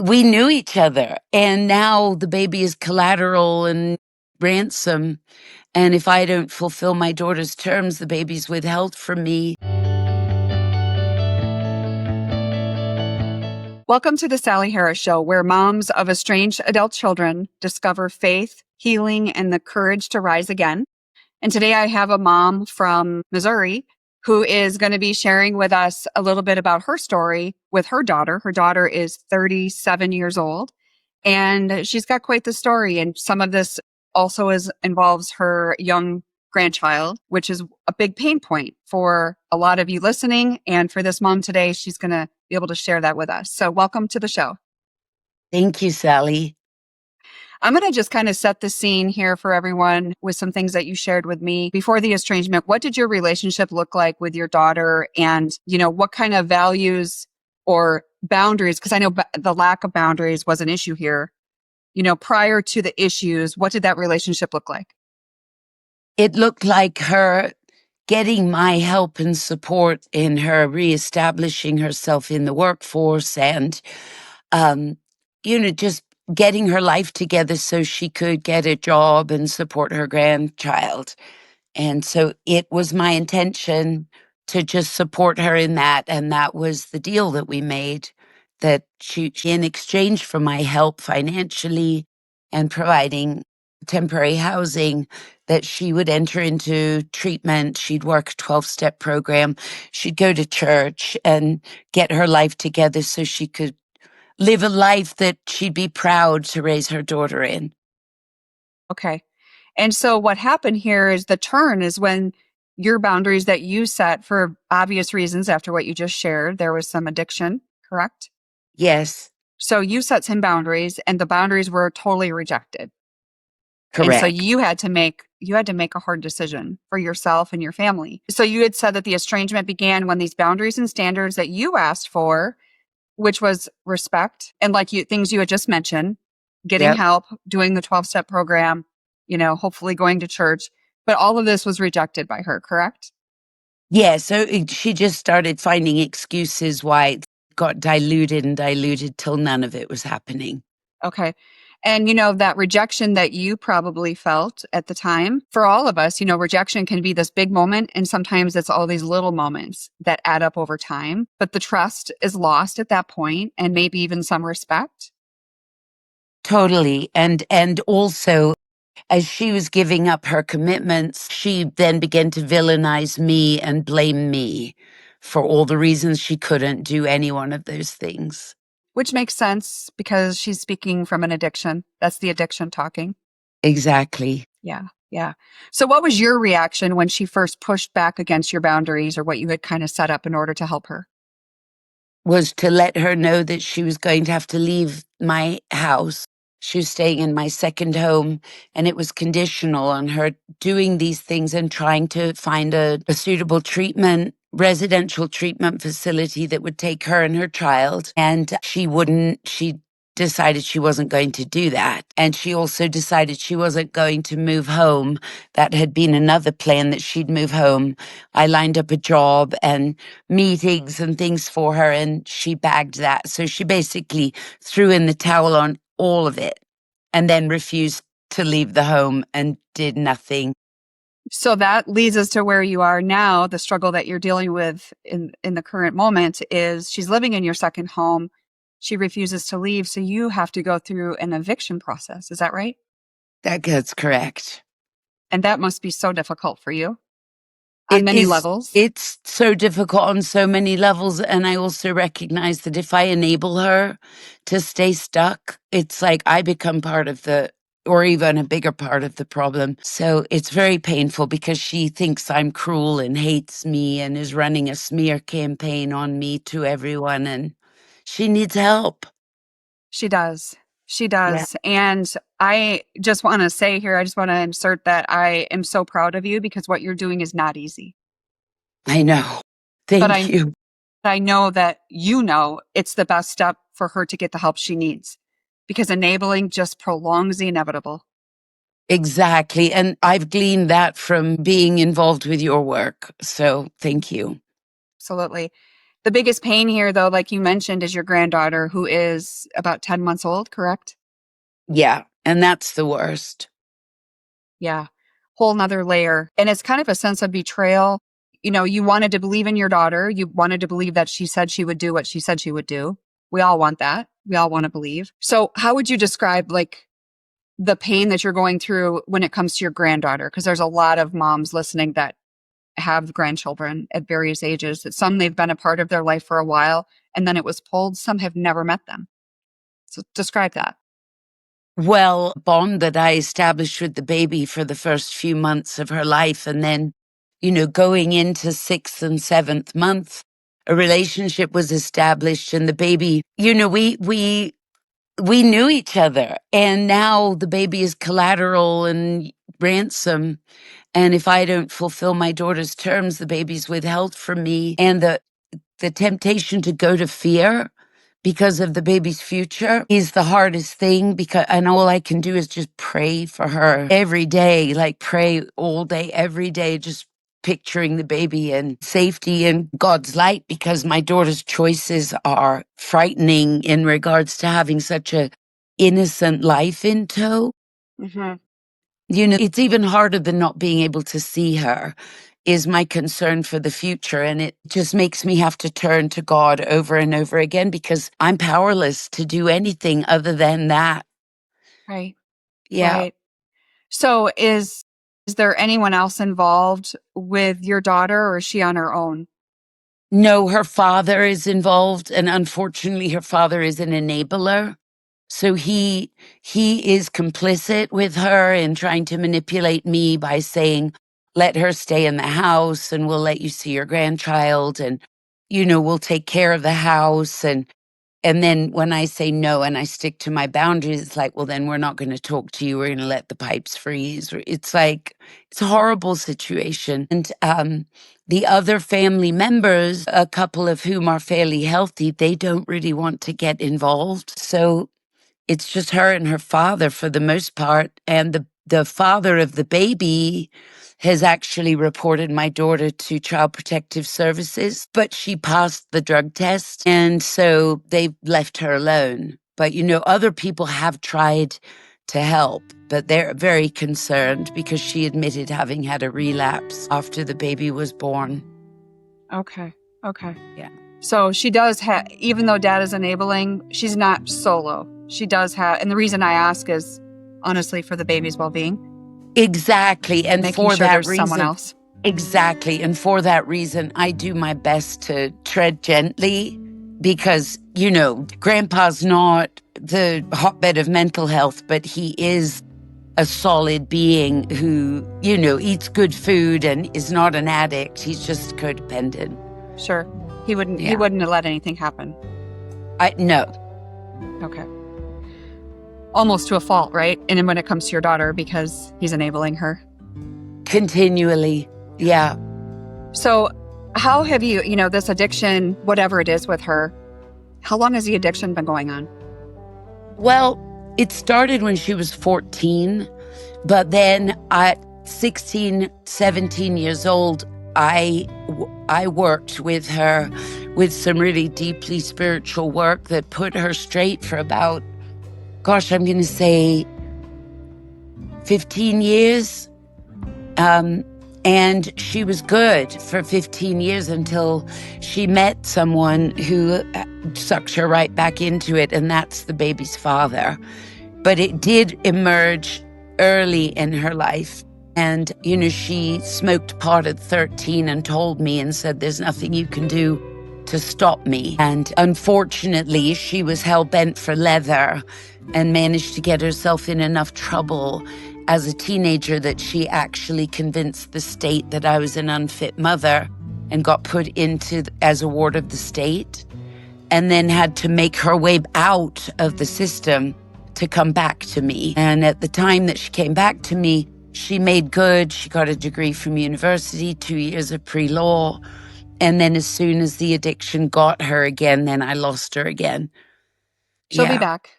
we knew each other, and now the baby is collateral and ransom. And if I don't fulfill my daughter's terms, the baby's withheld from me. Welcome to the Sally Harris Show, where moms of estranged adult children discover faith, healing, and the courage to rise again. And today I have a mom from Missouri who is going to be sharing with us a little bit about her story with her daughter. Her daughter is 37 years old, and she's got quite the story. And some of this also involves her young grandchild, which is a big pain point for a lot of you listening. And for this mom today, she's going to be able to share that with us. So welcome to the show. Thank you, Sally. I'm going to just kind of set the scene here for everyone with some things that you shared with me before the estrangement. What did your relationship look like with your daughter? And, what kind of values or boundaries? Because I know the lack of boundaries was an issue here. Prior to the issues, what did that relationship look like? It looked like her getting my help and support in her reestablishing herself in the workforce and, just getting her life together so she could get a job and support her grandchild. And so it was my intention to just support her in that. And that was the deal that we made, that she in exchange for my help financially and providing temporary housing, that she would enter into treatment. She'd work a 12-step program. She'd go to church and get her life together so she could live a life that she'd be proud to raise her daughter in. Okay. And so what happened here is the turn is when your boundaries that you set for obvious reasons after what you just shared, there was some addiction, correct? Yes, So you set some boundaries and the boundaries were totally rejected. And so correct. you had to make a hard decision for yourself and your family. So you had said that the estrangement began when these boundaries and standards that you asked for, which was respect and things you had just mentioned, getting Yep. help, doing the 12-step program, hopefully going to church. But all of this was rejected by her, correct? Yeah, so she just started finding excuses why it got diluted and diluted till none of it was happening. Okay. And that rejection that you probably felt at the time, for all of us, rejection can be this big moment. And sometimes it's all these little moments that add up over time. But the trust is lost at that point, and maybe even some respect. Totally. And also, as she was giving up her commitments, she then began to villainize me and blame me for all the reasons she couldn't do any one of those things. Which makes sense because she's speaking from an addiction. That's the addiction talking. Exactly. Yeah. Yeah. So what was your reaction when she first pushed back against your boundaries or what you had kind of set up in order to help her? Was to let her know that she was going to have to leave my house. She was staying in my second home, and it was conditional on her doing these things and trying to find a suitable residential treatment facility that would take her and her child. And she decided she wasn't going to do that. And she also decided she wasn't going to move home. That had been another plan, that she'd move home. I lined up a job and meetings and things for her, and she bagged that. So she basically threw in the towel on all of it and then refused to leave the home and did nothing. So that leads us to where you are now. The struggle that you're dealing with in the current moment is she's living in your second home. She refuses to leave. So you have to go through an eviction process. Is that right? That's correct. And that must be so difficult for you on many levels. It's so difficult on so many levels. And I also recognize that if I enable her to stay stuck, it's like I become part of or even a bigger part of the problem. So it's very painful because she thinks I'm cruel and hates me and is running a smear campaign on me to everyone. And she needs help. She does. She Yeah, does. And I just want to say here, I just want to insert that I am so proud of you because what you're doing is not easy. I know. But Thank you. I know that it's the best step for her to get the help she needs because enabling just prolongs the inevitable. Exactly. And I've gleaned that from being involved with your work. So thank you. Absolutely. The biggest pain here, though, like you mentioned, is your granddaughter, who is about 10 months old, correct? Yeah. And that's the worst. Yeah. Whole nother layer. And it's kind of a sense of betrayal. You know, you wanted to believe in your daughter. You wanted to believe that she said she would do what she said she would do. We all want that. We all want to believe. So how would you describe like the pain that you're going through when it comes to your granddaughter? Because there's a lot of moms listening that have grandchildren at various ages, that some they've been a part of their life for a while and then it was pulled. Some have never met them. So describe that. Well, bond that I established with the baby for the first few months of her life. And then, going into sixth and seventh month, a relationship was established and the baby, we knew each other. And now the baby is collateral and ransom. And if I don't fulfill my daughter's terms, the baby's withheld from me. And the temptation to go to fear because of the baby's future is the hardest thing, because and all I can do is just pray for her every day, like pray all day, every day, just picturing the baby and safety in God's light, because my daughter's choices are frightening in regards to having such a innocent life in tow. Mm-hmm. It's even harder than not being able to see her is my concern for the future. And it just makes me have to turn to God over and over again, because I'm powerless to do anything other than that. Right. Yeah. Right. So is there anyone else involved with your daughter, or is she on her own? No, her father is involved. And unfortunately, her father is an enabler. So he is complicit with her in trying to manipulate me by saying, let her stay in the house and we'll let you see your grandchild, and we'll take care of the house. And then when I say no and I stick to my boundaries, it's like, well, then we're not going to talk to you. We're going to let the pipes freeze. It's like, it's a horrible situation. And the other family members, a couple of whom are fairly healthy, they don't really want to get involved. So it's just her and her father for the most part. And the father of the baby has actually reported my daughter to Child Protective Services, but she passed the drug test. And so they've left her alone. But, other people have tried to help, but they're very concerned because she admitted having had a relapse after the baby was born. Okay. Okay. Yeah. So she does have, even though dad is enabling, she's not solo. She does have, and the reason I ask is honestly for the baby's well being, Exactly. And making for sure that there's someone reason, else. exactly. And for that reason, I do my best to tread gently because, Grandpa's not the hotbed of mental health, but he is a solid being who, eats good food and is not an addict. He's just codependent. Sure. He Yeah. wouldn't have let anything happen. No. Okay. Almost to a fault, right? And then when it comes to your daughter, because he's enabling her. Continually. Yeah. So how have you, this addiction, whatever it is with her, how long has the addiction been going on? Well, it started when she was 14, but then at 16, 17 years old, I worked with her with some really deeply spiritual work that put her straight for about, I'm going to say 15 years. And she was good for 15 years until she met someone who sucked her right back into it, and that's the baby's father. But it did emerge early in her life. And, she smoked pot at 13 and told me and said, there's nothing you can do to stop me. And unfortunately, she was hell-bent for leather and managed to get herself in enough trouble as a teenager that she actually convinced the state that I was an unfit mother and got put into as a ward of the state, and then had to make her way out of the system to come back to me. And at the time that she came back to me, she made good. She got a degree from university, 2 years of pre-law. And then as soon as the addiction got her again, then I lost her again. She'll be back.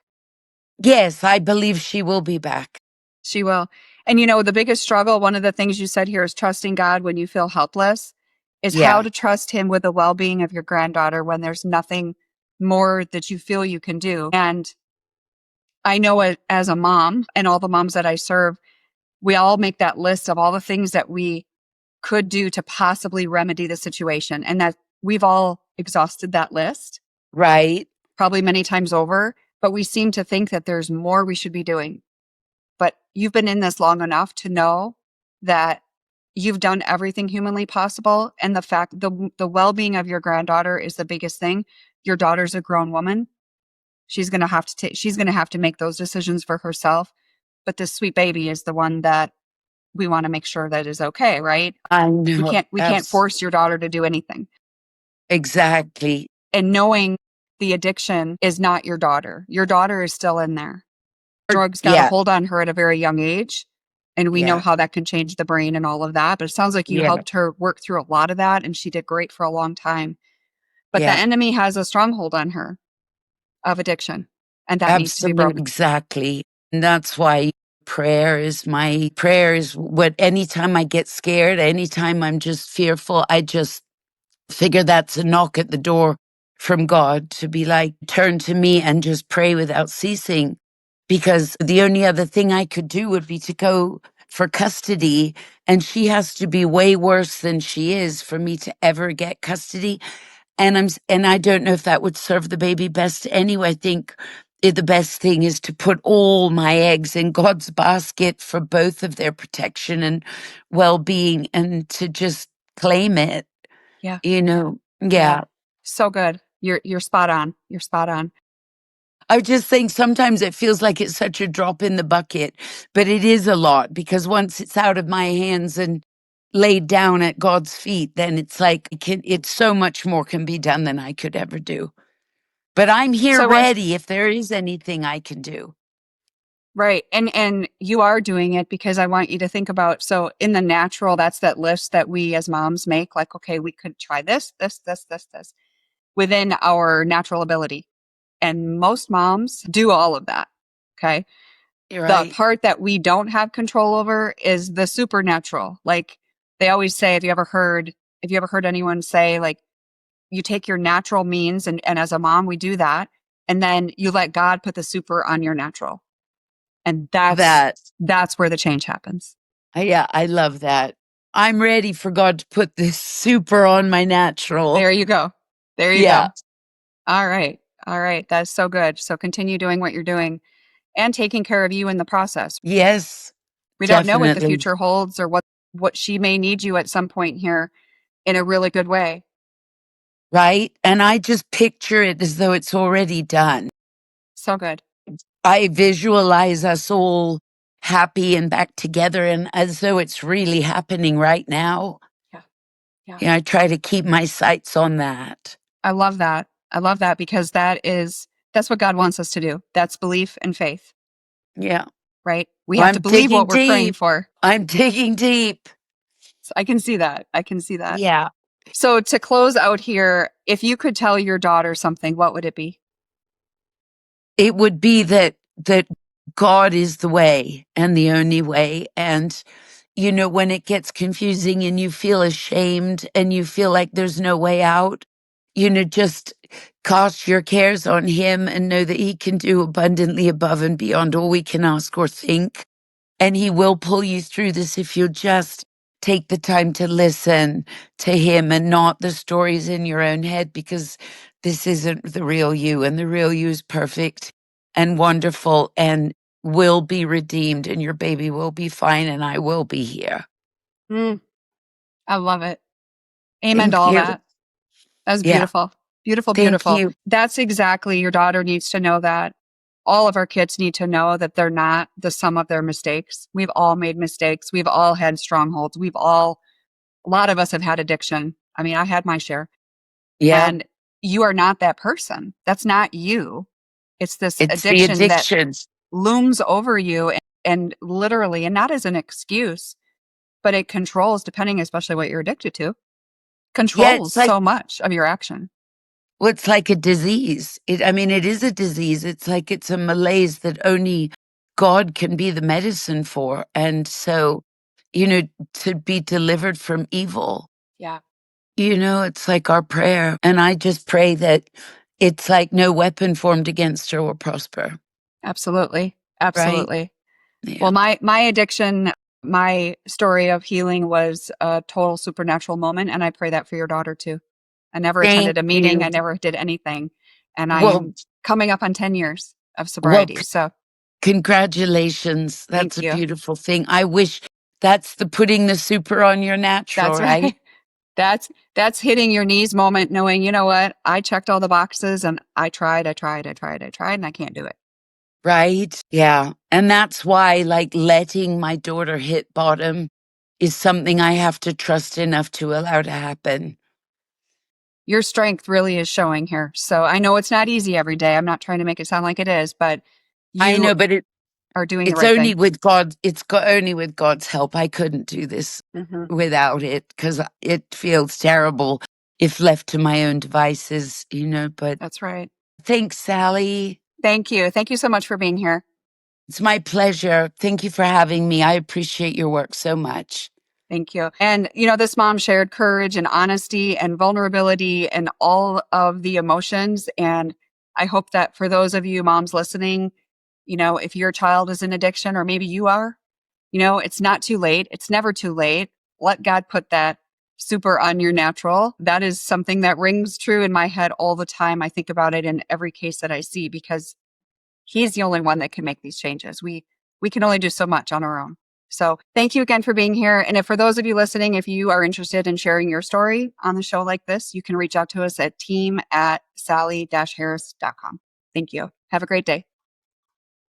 Yes, I believe she will be back. She will. And the biggest struggle, one of the things you said here is trusting God when you feel helpless. is how Yeah. to trust him with the well-being of your granddaughter when there's nothing more that you feel you can do. And I know it as a mom and all the moms that I serve, we all make that list of all the things that we could do to possibly remedy the situation. And that we've all exhausted that list Right. probably many times over, but we seem to think that there's more we should be doing. But you've been in this long enough to know that you've done everything humanly possible. And the fact the well-being of your granddaughter is the biggest thing. Your daughter's a grown woman. She's going to have to she's going to have to make those decisions for herself. But this sweet baby is the one that we want to make sure that is okay, right? I We know. can't force your daughter to do anything. Exactly. And knowing the addiction is not your daughter. Your daughter is still in there. Drugs got a Yeah. hold on her at a very young age. And we know Yeah. how that can change the brain and all of that. But it sounds like you Yeah. helped her work through a lot of that, and she did great for a long time. But the Yeah. enemy has a stronghold on her of addiction, and that needs to be Absolutely. broken. Exactly. And that's why prayer is what anytime I get scared, anytime I'm just fearful, I just figure that's a knock at the door from God to be like, turn to me and just pray without ceasing. Because the only other thing I could do would be to go for custody. And she has to be way worse than she is for me to ever get custody. And I don't know if that would serve the baby best anyway. I think the best thing is to put all my eggs in God's basket for both of their protection and well-being and to just claim it, Yeah. you know. Yeah. Yeah. So good. You're spot on. You're spot on. I just think sometimes it feels like it's such a drop in the bucket, but it is a lot because once it's out of my hands and laid down at God's feet, then it's like it's so much more can be done than I could ever do. But I'm here So I want ready if there is anything I can do. right. And you are doing it because I want you to think about, so in the natural, that's that list that we as moms make, like, okay, we could try this within our natural ability. And most moms do all of that. Okay. You're The right. part that we don't have control over is the supernatural. Like they always say, if you ever heard anyone say, like, you take your natural means, and as a mom, we do that. And then you let God put the super on your natural. And That, that's where the change happens. yeah, I love that. I'm ready for God to put this super on my natural. There you go. There you Yeah. go. All right. All right. That's so good. So continue doing what you're doing and taking care of you in the process. Yes, We don't know what the definitely. future holds or what she may need you at some point here in a really good way. Right. And I just picture it as though it's already done. So good. I visualize us all happy and back together and as though it's really happening right now. Yeah. Yeah. Yeah, I try to keep my sights on that. I love that. I love that because that's what God wants us to do. That's belief and faith, Yeah. right? We Well, have to I'm believe digging what we're praying deep. for. I'm digging deep. So I can see that. I can see that. Yeah. So to close out here, if you could tell your daughter something, what would it be? It would be that God is the way and the only way. And when it gets confusing and you feel ashamed and you feel like there's no way out, just cast your cares on him and know that he can do abundantly above and beyond all we can ask or think. And he will pull you through this if you just take the time to listen to him and not the stories in your own head, because this isn't the real you. And the real you is perfect and wonderful and will be redeemed, and your baby will be fine, and I will be here. Mm, I love it. Amen to Thank all you. that. That's Yeah. beautiful. Beautiful, Thank beautiful. you. That's exactly, your daughter needs to know that. All of our kids need to know that they're not the sum of their mistakes. We've all made mistakes. We've all had strongholds. A lot of us have had addiction. I mean, I had my share. Yeah. And you are not that person. That's not you. It's this It's the addiction that addictions. looms over you and literally, and not as an excuse, but it controls, depending especially what you're addicted to, Yeah, controls so much of your action. well, it's like a disease. It is a disease. It's like it's a malaise that only God can be the medicine for. And so, to be delivered from evil. Yeah. It's like our prayer. And I just pray that it's like no weapon formed against her will prosper. Absolutely. Right? Absolutely. Yeah. Well, my addiction, my story of healing was a total supernatural moment. And I pray that for your daughter too. I never Thank attended a meeting. you. I never did anything. And I Well, am coming up on 10 years of well, sobriety. So congratulations. That's thank a you. beautiful thing. I wish that's the putting the super on your natural, That's right? right. That's hitting your knees moment, knowing, you know what, I checked all the boxes and I tried, and I can't do it. Right? Yeah. And that's why, like, letting my daughter hit bottom is something I have to trust enough to allow to happen. Your strength really is showing here. So I know it's not easy every day. I'm not trying to make it sound like it is, but I you know, but are doing the it's right only thing. with God. Only with God's help. I couldn't do this Hmm. without it because it feels terrible if left to my own devices, but That's right. thanks, Sally. Thank you. Thank you so much for being here. It's my pleasure. Thank you for having me. I appreciate your work so much. Thank you. And, this mom shared courage and honesty and vulnerability and all of the emotions. And I hope that for those of you moms listening, if your child is in addiction or maybe you are, it's not too late. It's never too late. Let God put that super on your natural. That is something that rings true in my head all the time. I think about it in every case that I see because He's the only one that can make these changes. We can only do so much on our own. So thank you again for being here. And if for those of you listening, if you are interested in sharing your story on the show like this, you can reach out to us at team@sally-harris.com. Thank you. Have a great day.